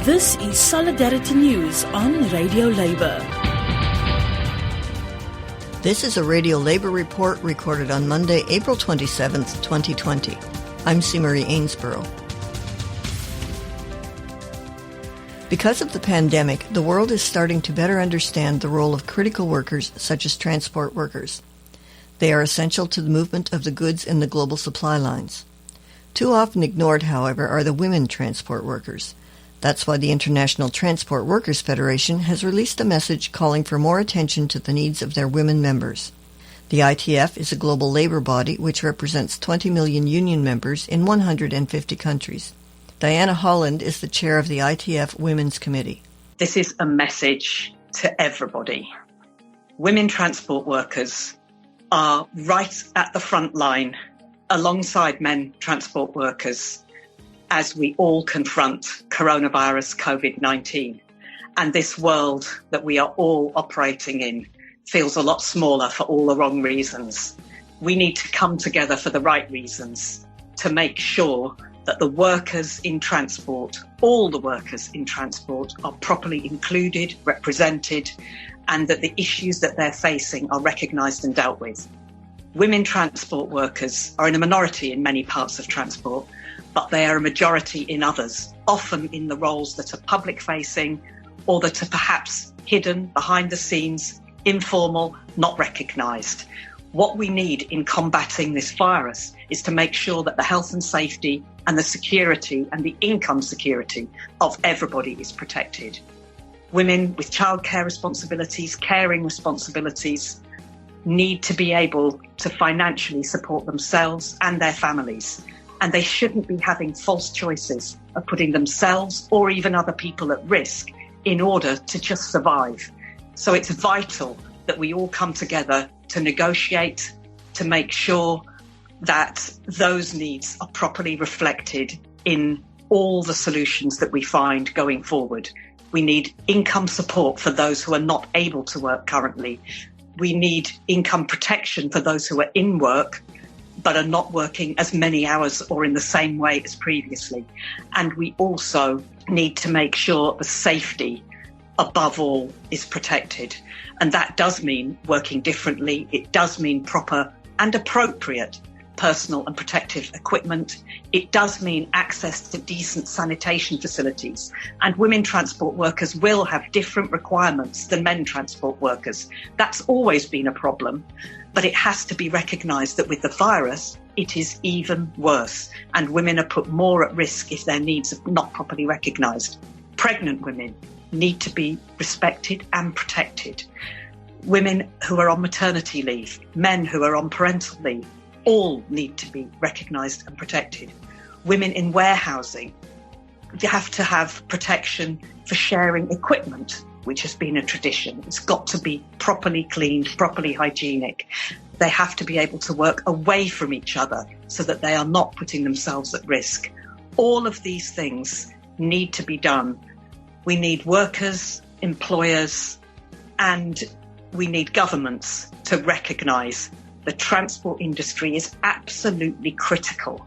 N: This is Solidarity News on Radio Labor.
T: This is a Radio Labor report recorded on Monday, April 27th, 2020. I'm C. Marie Ainsborough. Because of the pandemic, the world is starting to better understand the role of critical workers such as transport workers. They are essential to the movement of the goods in the global supply lines. Too often ignored, however, are the women transport workers. That's why the International Transport Workers Federation has released a message calling for more attention to the needs of their women members. The ITF is a global labor body which represents 20 million union members in 150 countries. Diana Holland is the chair of the ITF Women's Committee.
U: This is a message to everybody. Women transport workers are right at the front line alongside men transport workers as we all confront coronavirus COVID-19. And this world that we are all operating in feels a lot smaller for all the wrong reasons. We need to come together for the right reasons to make sure that the workers in transport, all the workers in transport, are properly included, represented, and that the issues that they're facing are recognised and dealt with. Women transport workers are in a minority in many parts of transport, but they are a majority in others, often in the roles that are public-facing or that are perhaps hidden behind the scenes, informal, not recognised. What we need in combating this virus is to make sure that the health and safety and the security and the income security of everybody is protected. Women with childcare responsibilities, caring responsibilities, need to be able to financially support themselves and their families. And they shouldn't be having false choices of putting themselves or even other people at risk in order to just survive. So it's vital that we all come together to negotiate, to make sure that those needs are properly reflected in all the solutions that we find going forward. We need income support for those who are not able to work currently. We need income protection for those who are in work but are not working as many hours or in the same way as previously. And we also need to make sure the safety, above all, is protected. And that does mean working differently. It does mean proper and appropriate personal and protective equipment. It does mean access to decent sanitation facilities. And women transport workers will have different requirements than men transport workers. That's always been a problem. But it has to be recognised that with the virus, it is even worse. And women are put more at risk if their needs are not properly recognised. Pregnant women need to be respected and protected. Women who are on maternity leave, men who are on parental leave, all need to be recognised and protected. Women in warehousing have to have protection for sharing equipment, which has been a tradition. It's got to be properly cleaned, properly hygienic. They have to be able to work away from each other so that they are not putting themselves at risk. All of these things need to be done. We need workers, employers, and we need governments to recognise the transport industry is absolutely critical.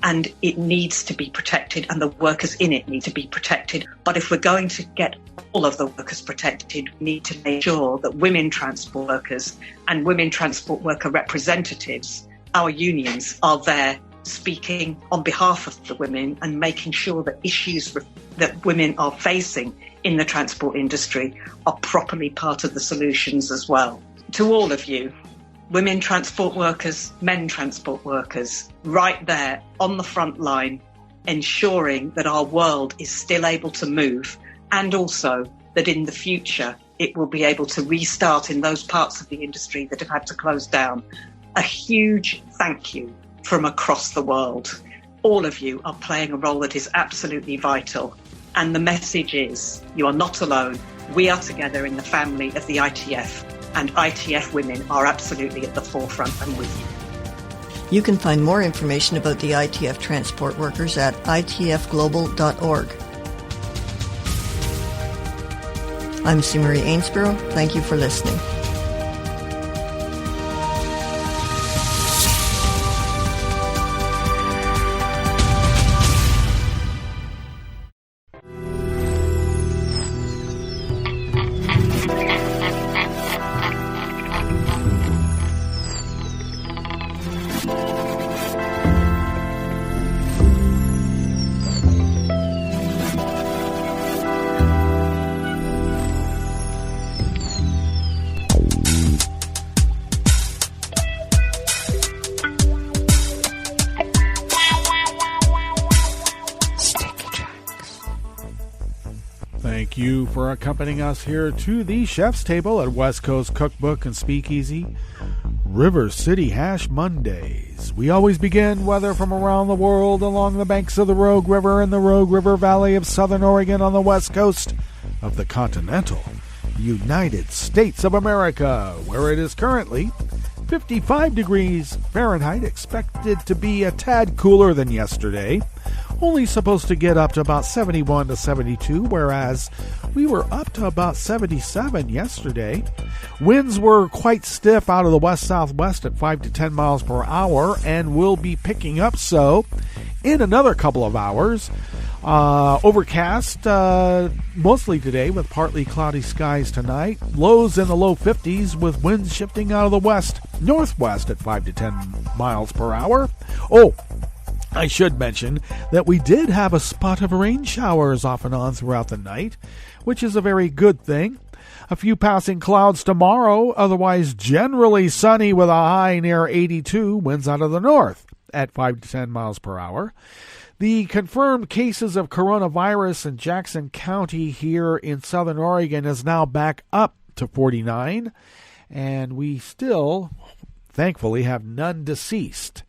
U: and it needs to be protected, and the workers in it need to be protected. But if we're going to get all of the workers protected, we need to make sure that women transport workers and women transport worker representatives, our unions, are there speaking on behalf of the women and making sure that issues that women are facing in the transport industry are properly part of the solutions as well. To all of you, women transport workers, men transport workers, right there on the front line, ensuring that our world is still able to move, and also that in the future it will be able to restart in those parts of the industry that have had to close down. A huge thank you from across the world. All of you are playing a role that is absolutely vital. And the message is, you are not alone. We are together in the family of the ITF, and ITF women are absolutely at the forefront and with you.
T: You can find more information about the ITF transport workers at itfglobal.org. I'm C. Marie Ainsborough. Thank you for listening.
E: Thank you for accompanying us here to the Chef's Table at West Coast Cookbook and Speakeasy, River City Hash Mondays. We always begin weather from around the world along the banks of the Rogue River in the Rogue River Valley of Southern Oregon on the west coast of the continental United States of America, where it is currently 55 degrees Fahrenheit, expected to be a tad cooler than yesterday. Only supposed to get up to about 71 to 72, whereas we were up to about 77 yesterday. Winds were quite stiff out of the west-southwest at 5 to 10 miles per hour and will be picking up so in another couple of hours. Overcast mostly today with partly cloudy skies tonight. Lows in the low 50s with winds shifting out of the west-northwest at 5 to 10 miles per hour. Oh, I should mention that we did have a spot of rain showers off and on throughout the night, which is a very good thing. A few passing clouds tomorrow, otherwise generally sunny with a high near 82, winds out of the north at 5 to 10 miles per hour. The confirmed cases of coronavirus in Jackson County here in Southern Oregon is now back up to 49, and we still, thankfully, have none deceased.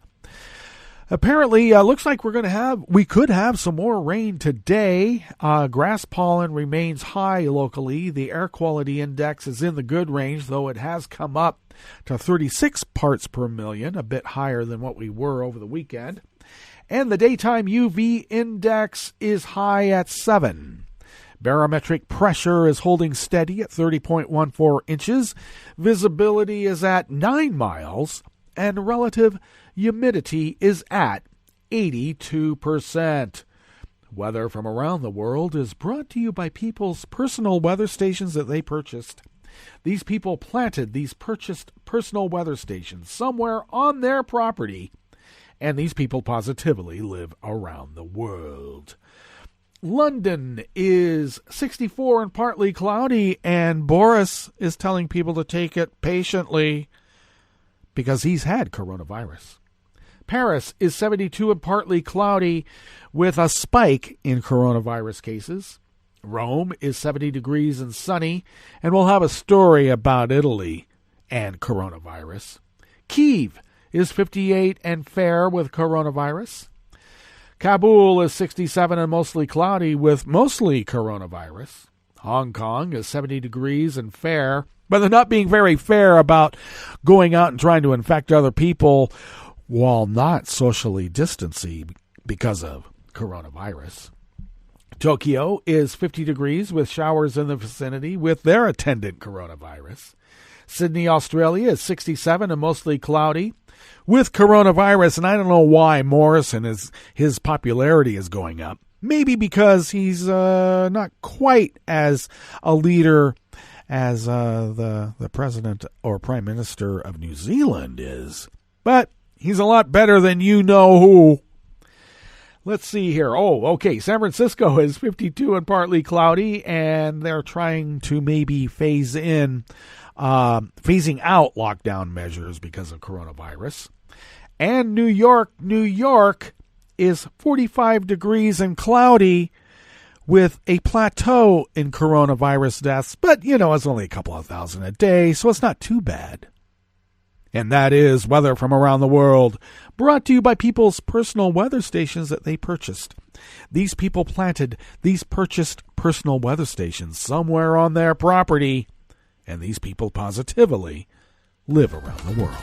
E: Apparently, looks like we could have some more rain today. Grass pollen remains high locally. The air quality index is in the good range, though it has come up to 36 parts per million, a bit higher than what we were over the weekend. And the daytime UV index is high at 7. Barometric pressure is holding steady at 30.14 inches. Visibility is at 9 miles, and relative humidity is at 82%. Weather from around the world is brought to you by people's personal weather stations that they purchased. These people planted these purchased personal weather stations somewhere on their property, and these people positively live around the world. London is 64 and partly cloudy, and Boris is telling people to take it patiently because he's had coronavirus. Paris is 72 and partly cloudy with a spike in coronavirus cases. Rome is 70 degrees and sunny, and we'll have a story about Italy and coronavirus. Kyiv is 58 and fair with coronavirus. Kabul is 67 and mostly cloudy with mostly coronavirus. Hong Kong is 70 degrees and fair, but they're not being very fair about going out and trying to infect other people while not socially distancing because of coronavirus. Tokyo is 50 degrees with showers in the vicinity with their attendant coronavirus. Sydney, Australia is 67 and mostly cloudy. with coronavirus, and I don't know why Morrison his popularity is going up. Maybe because he's not quite as a leader as the president or prime minister of New Zealand is. But he's a lot better than you-know-who. Let's see here. Oh, okay. San Francisco is 52 and partly cloudy, and they're trying to maybe phasing out lockdown measures because of coronavirus. And New York is 45 degrees and cloudy with a plateau in coronavirus deaths. But, it's only a couple of thousand a day, so it's not too bad. And that is weather from around the world, brought to you by people's personal weather stations that they purchased. These people purchased personal weather stations somewhere on their property, and these people positively live around the world.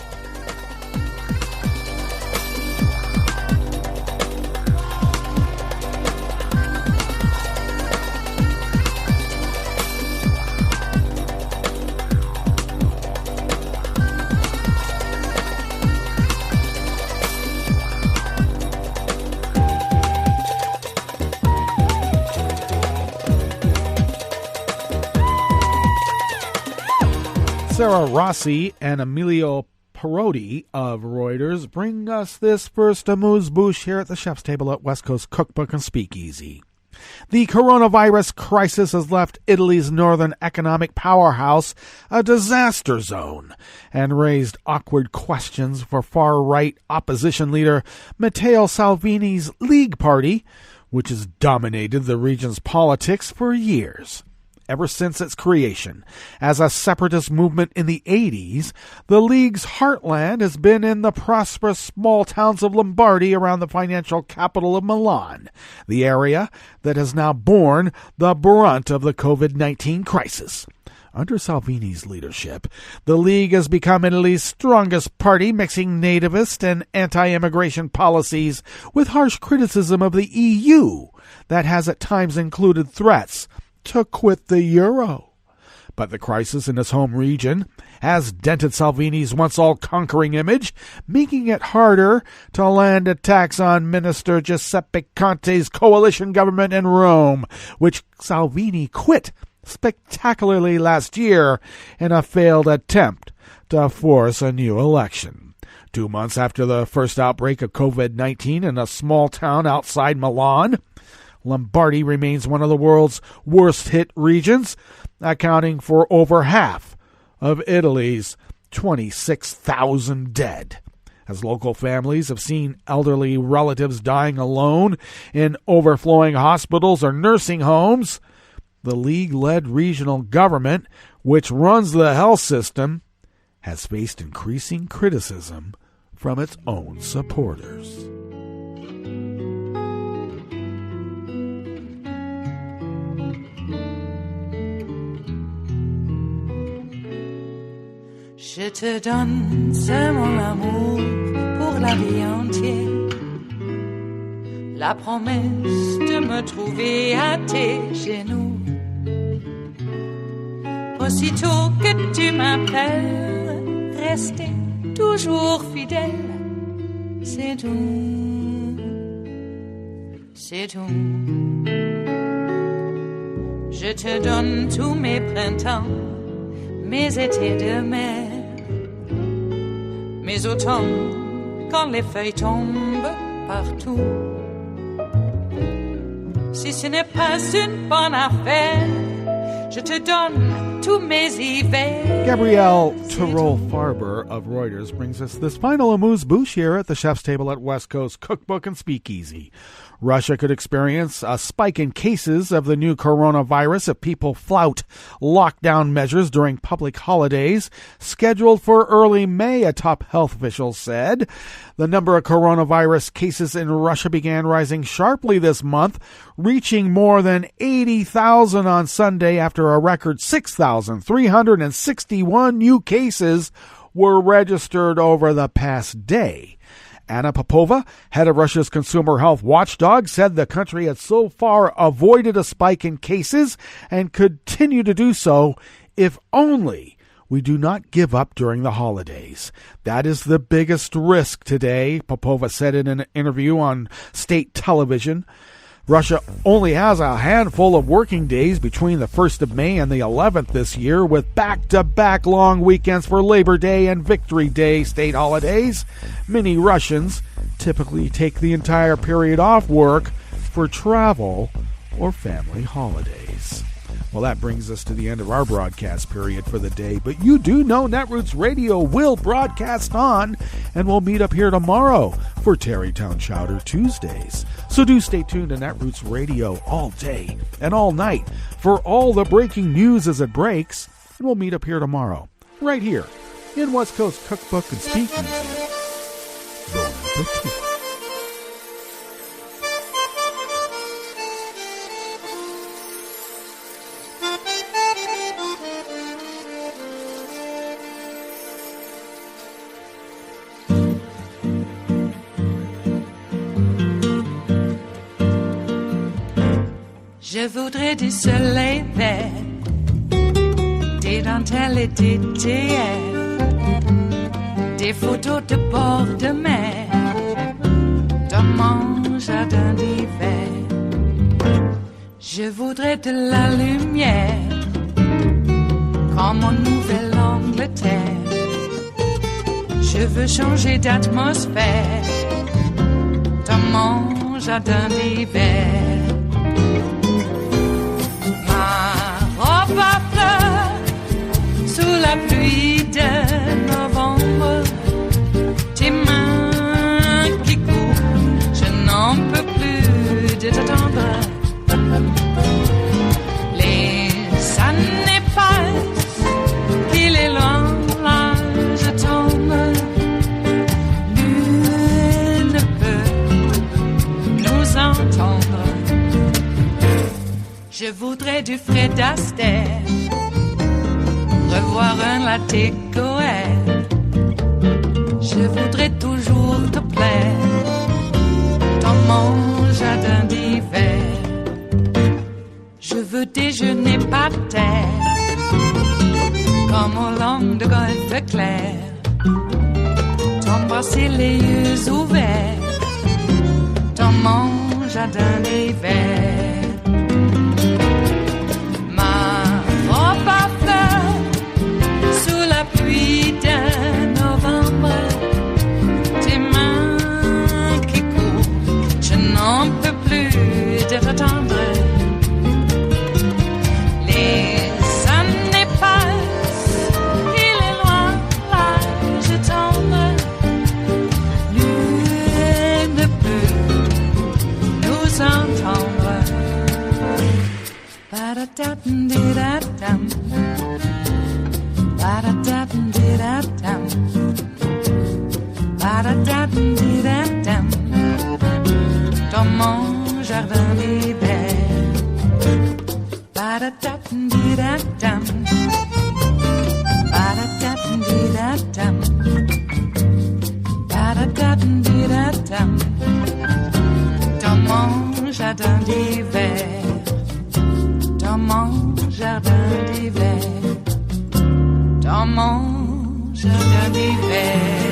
E: Sarah Rossi and Emilio Perotti of Reuters bring us this first amuse-bouche here at the chef's table at West Coast Cookbook and Speakeasy. The coronavirus crisis has left Italy's northern economic powerhouse a disaster zone and raised awkward questions for far-right opposition leader Matteo Salvini's League Party, which has dominated the region's politics for years. Ever since its creation as a separatist movement in the 80s, the League's heartland has been in the prosperous small towns of Lombardy around the financial capital of Milan, the area that has now borne the brunt of the COVID-19 crisis. Under Salvini's leadership, the League has become Italy's strongest party, mixing nativist and anti-immigration policies with harsh criticism of the EU that has at times included threats to quit the euro. But the crisis in his home region has dented Salvini's once all-conquering image, making it harder to land attacks on Minister Giuseppe Conte's coalition government in Rome, which Salvini quit spectacularly last year in a failed attempt to force a new election. 2 months after the first outbreak of COVID-19 in a small town outside Milan, Lombardy remains one of the world's worst-hit regions, accounting for over half of Italy's 26,000 dead. As local families have seen elderly relatives dying alone in overflowing hospitals or nursing homes, the League-led regional government, which runs the health system, has faced increasing criticism from its own supporters.
A: Je te donne c'est mon amour pour la vie entière. La promesse de me trouver à tes genoux. Aussitôt que tu m'appelles, rester toujours fidèle. C'est tout, c'est tout. Je te donne tous mes printemps, mes étés de mer. Mes automnes, quand les feuilles tombent partout. Si ce n'est pas une bonne affaire, je te donne tous mes hivers.
E: Gabrielle Terrell-Farber of Reuters brings us this final amuse-bouche here at the chef's table at West Coast Cookbook and Speakeasy. Russia could experience a spike in cases of the new coronavirus if people flout lockdown measures during public holidays scheduled for early May, a top health official said. The number of coronavirus cases in Russia began rising sharply this month, reaching more than 80,000 on Sunday after a record 6,361 new cases were registered over the past day. Anna Popova, head of Russia's consumer health watchdog, said the country had so far avoided a spike in cases and continue to do so if only We do not give up during the holidays. That is the biggest risk today, Popova said in an interview on state television. Russia only has a handful of working days between the 1st of May and the 11th this year, with back-to-back long weekends for Labor Day and Victory Day state holidays. Many Russians typically take the entire period off work for travel or family holidays. Well, that brings us to the end of our broadcast period for the day, but you do know Netroots Radio will broadcast on, and we'll meet up here tomorrow for Tarrytown Chowder Tuesdays. So do stay tuned to Netroots Radio all day and all night for all the breaking news as it breaks, and we'll meet up here tomorrow, right here in West Coast Cookbook and Speakeasy. Bon appetit.
A: Je voudrais du soleil vert, des dentelles et des théères, des photos de bord de mer, dans mon jardin d'hiver. Je voudrais de la lumière, comme en Nouvelle-Angleterre. Je veux changer d'atmosphère, dans mon jardin d'hiver. Ma fleur, sous la pluie de novembre, tes mains qui courent, je n'en peux plus de t'attendre. Les années passent, il est loin, là je tombe. Nul ne peut nous entendre. Je voudrais du Fred Astaire, revoir un latte Goël. Je voudrais toujours te plaire dans mon jardin d'hiver. Je veux déjeuner par terre, comme au long de golfe clair, t'embrasser les yeux ouverts dans mon jardin d'hiver. Pluie de novembre, tes mains qui courent, je n'en peux plus de t'attendre. Les années passent, il est loin, là je tombe. Nul ne peut nous entendre. Ba-da-da-dum-di-da-dum. Ba-da-da-dum-di-da-dum. Ba-da-da-dum-di-da-dum. Dans mon jardin d'hiver. Ba-da-da-dum-di-da-dum. Ba-da-da-dum-di-da-dum. Ba-da-da-dum-di-da-dum. Dans mon jardin d'hiver. Dans mon jardin d'hiver. Dans mon jardin d'hiver.